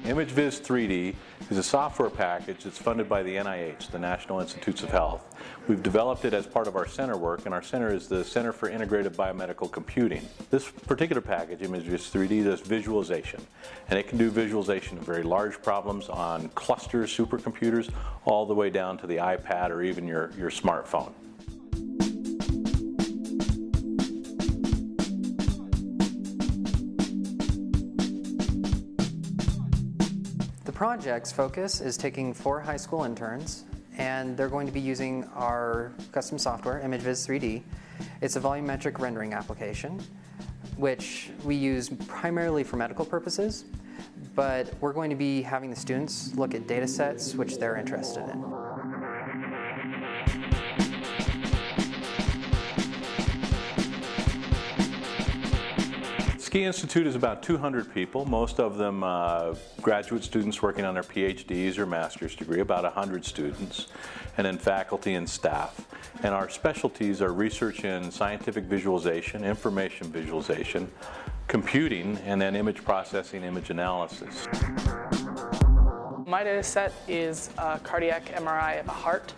ImageVis3D is a software package that's funded by the NIH, the National Institutes of Health. We've developed it as part of our center work, and our center is the Center for Integrated Biomedical Computing. This particular package, ImageVis3D, does visualization, and it can do visualization of very large problems on clusters, supercomputers, all the way down to the iPad or even your smartphone. The project's focus is taking 4 high school interns, and they're going to be using our custom software, ImageVis3D. It's a volumetric rendering application, which we use primarily for medical purposes, but we're going to be having the students look at data sets which they're interested in. SCI Institute is about 200 people, most of them graduate students working on their PhDs or master's degree, about 100 students, and then faculty and staff. And our specialties are research in scientific visualization, information visualization, computing, and then image processing, image analysis. Mydataset is a cardiac MRI of a heart,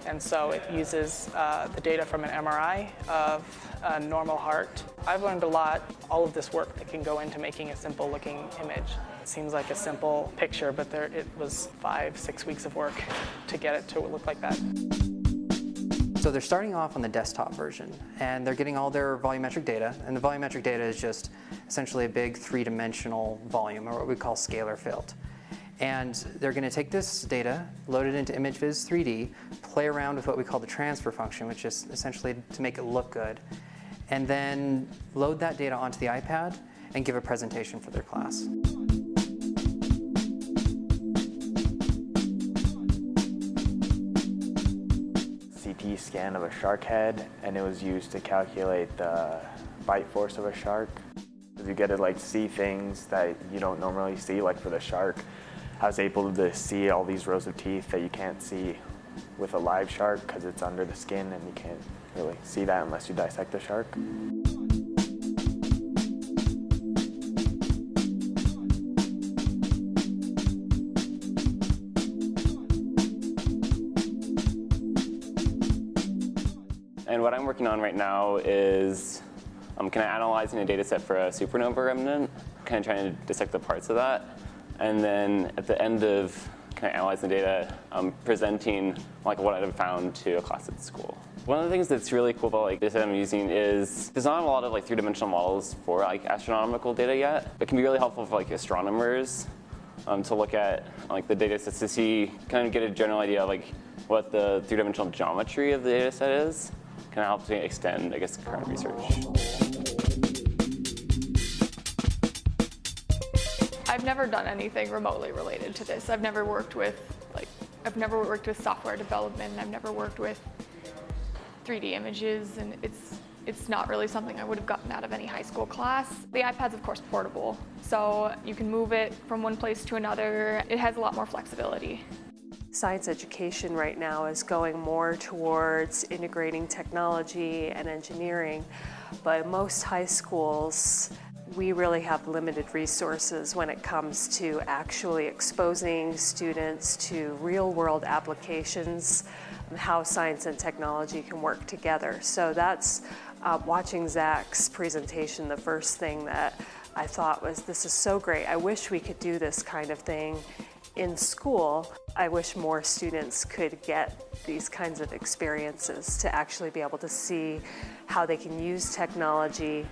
and so it uses the data from an MRI of a normal heart. I've learned a lot, all of this work that can go into making a simple looking image. It seems like a simple picture, but it was 5-6 weeks of work to get it to look like that. So they're starting off on the desktop version, and they're getting all their volumetric data, and the volumetric data is just essentially a big 3-dimensional volume, or what we call scalar field. And they're going to take this data, load it into ImageVis3D, play around with what we call the transfer function, which is essentially to make it look good, and then load that data onto the iPad and give a presentation for their class. CT scan of a shark head, and it was used to calculate the bite force of a shark. You get to see things that you don't normally see, like for the shark. I was able to see all these rows of teeth that you can't see with a live shark because it's under the skin and you can't really see that unless you dissect the shark. And what I'm working on right now is kind of analyzing a data set for a supernova remnant, kind of trying to dissect the parts of that. And then at the end of kind of analyzing the data, I'm presenting what I've found to a class at school. One of the things that's really cool about data set I'm using is there's not a lot of 3-dimensional models for astronomical data yet. It can be really helpful for astronomers to look at the data sets to see, kind of get a general idea of what the 3-dimensional geometry of the data set is. Kind of helps me extend, I guess, current research. I've never done anything remotely related to this. I've never worked with software development. I've never worked with 3D images, and it's not really something I would have gotten out of any high school class. The iPad's of course portable, so you can move it from one place to another. It has a lot more flexibility. Science education right now is going more towards integrating technology and engineering, but most high schools, we really have limited resources when it comes to actually exposing students to real-world applications, how science and technology can work together. So that's watching Zach's presentation, the first thing that I thought was, this is so great. I wish we could do this kind of thing in school. I wish more students could get these kinds of experiences to actually be able to see how they can use technology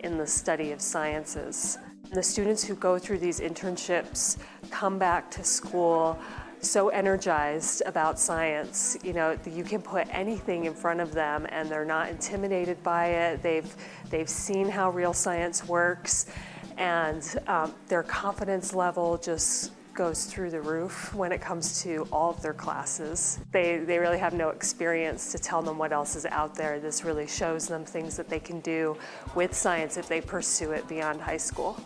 in the study of sciences. The students who go through these internships come back to school so energized about science. You can put anything in front of them and they're not intimidated by it. They've seen how real science works, and their confidence level just goes through the roof when it comes to all of their classes. They really have no experience to tell them what else is out there. This really shows them things that they can do with science if they pursue it beyond high school.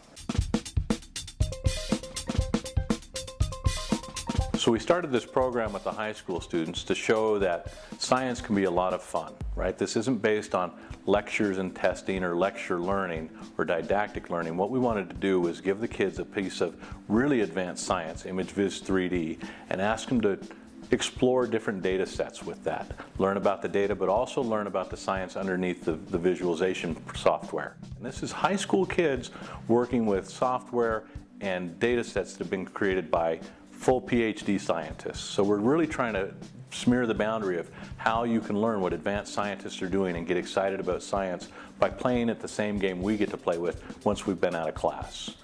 So we started this program with the high school students to show that science can be a lot of fun, right? This isn't based on lectures and testing or lecture learning or didactic learning. What we wanted to do was give the kids a piece of really advanced science, ImageVis3D, and ask them to explore different data sets with that. Learn about the data, but also learn about the science underneath the visualization software. And this is high school kids working with software and data sets that have been created by full PhD scientists. So we're really trying to smear the boundary of how you can learn what advanced scientists are doing and get excited about science by playing at the same game we get to play with once we've been out of class.